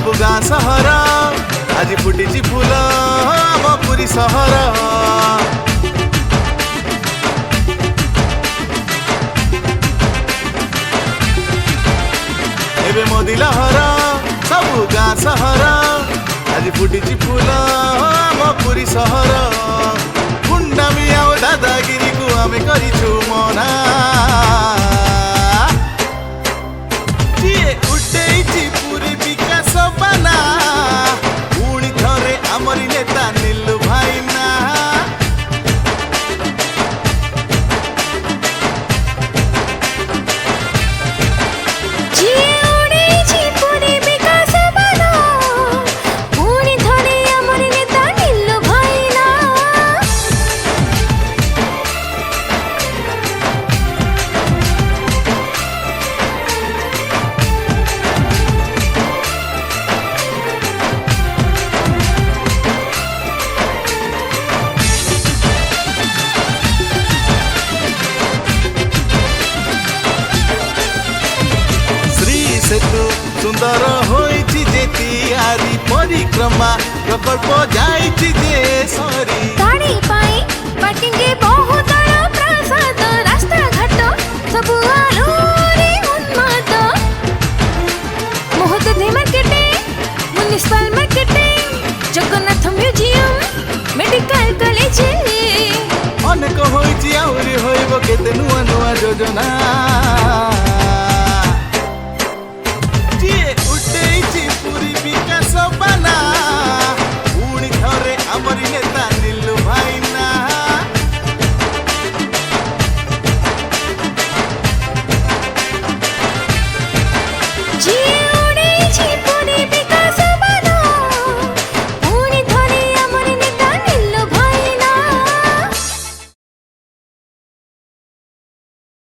सब गाँ सहर आज फुटी फूल आम पुरी सहर। एबे मोदी लहर सब गाँ सहर आज फुटी फूल आम पुरी सहर। गुंडामी आउ दादागिरी को आमे करिछु मना किए उठेइछि पुरी विकास बाना पुणी थरे आमरी नेता नीलू भाईना। सेतु सुंदर होइछि जे तियारी परिक्रमा प्रकल्प जाइछि जे सरी। गाड़ी पाई पार्किंग के बहुत प्रसाद रास्ता घाट सब आलोरे उन्माद। मोहतदी marketing municipal marketing Jagannath museum medical college अनेक होइछि आउरी होइबो केते नुआ नुआ योजना।